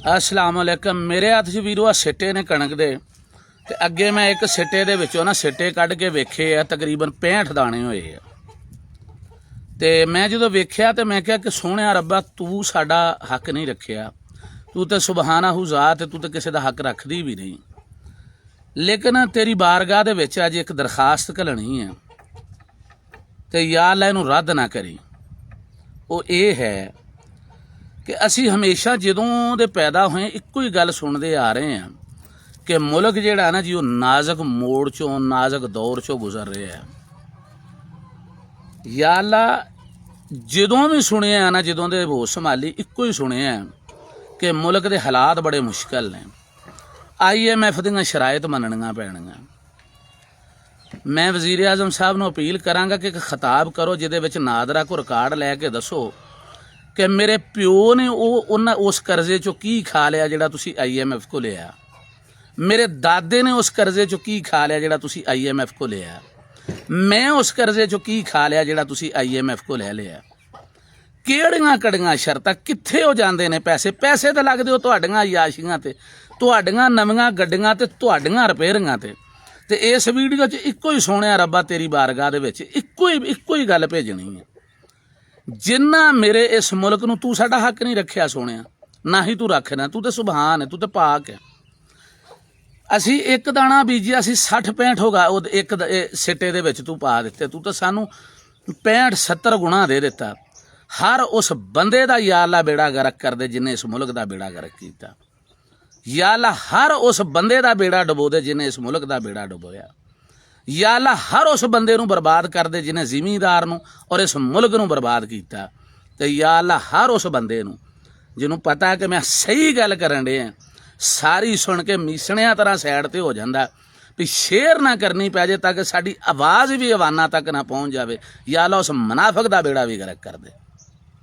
अस्सलाम वालेकुम। मेरे हत्थ च वीरो सिट्टे ने कणक दे ते अगे मैं एक सिट्टे दे विचों ना सिट्टे कढ के वेखे आ, तकरीबन 65 दाने होए आ। ते मैं जो वेख्या तो मैं क्या कि सोहणिया रब्बा तू साडा हक नहीं रखिया, तू तो सुबहाना हू ज़ात, तू तो किसी का हक रखदी भी नहीं। लेकिन तेरी बारगाह दे विच अज एक दरखास्त घलनी है ते या अल्लाह इहनूं रद्द ना करी। वो ये है कि असी हमेशा जदों दे पैदा होए इक्को ही गल सुनते आ रहे हैं कि मुल्क जिहड़ा ना जी वो नाजक मोड़ चों नाजक दौर चों गुजर रहा है। या अल्लाह जदों भी सुने ना, जदों दे होश संभाली इक्को ही सुने कि मुल्क के हालात बड़े मुश्किल ने। IMF दी शराइत मननियां पैणियां। मैं वज़ीर आज़म साहब नूं अपील करांगा कि एक खिताब करो जिहदे विच नादरा को रिकार्ड लैके दसो कि मेरे प्यो ने उस करजे चों की खा लिया जिहड़ा तुसीं IMF को लिया, मेरे दादे ने उस करजे चों की खा लिया जिहड़ा तुसीं IMF को लिया, मैं उस करजे चों की खा लिया जिहड़ा तुसीं IMF को लै लिया। किहड़ियां कड़ियां शर्तां, कित्थे हो जांदे ने पैसे? पैसे तो लगदे हो तुहाडियां याशियां ते, तुहाडियां नवीआं गड्डियां ते, तुहाडियां रिपेयरिंगां ते इस वीडियो च इक्को ही सोहणिया रब्बा तेरी बारगाह दे विच इक्को ही गल भेजनी है। जिन्ना मेरे इस मुल्क नूं तू साडा हक नहीं रखिया सोहणिया, ना ही तू रखना, तू तो सुबहान है, तू तो पाक है। असी एक दाना बीजिया असी 60-65 होगा एक सिट्टे दे विच तू पा दिते, तू तो सानू 65-70 गुणा दे दिता। हर उस बंदे दा या अल्लाह बेड़ा गर्क कर दे जिन्हें इस मुल्क दा बेड़ा गर्क किया। या अल्लाह हर उस बंदे दा बेड़ा डुबो दे जिन्हें इस मुल्क दा बेड़ा डुबोया। या अल्लाह हर उस बंदे नूं बर्बाद कर दे जिन्हें जिमीदार नूं और इस मुल्क नूं बर्बाद किया। ते या अल्लाह हर उस बंदे नूं जिन्हों पता है कि मैं सही गल करन डे हां, सारी सुन के मीसणिया तरह सैड ते हो जाता भी शेयर ना करनी पै जाए ताकि साडी आवाज़ भी अवाना तक ना पहुँच जाए। या अल्लाह उस मुनाफिक दा बेड़ा भी गर्क कर दे।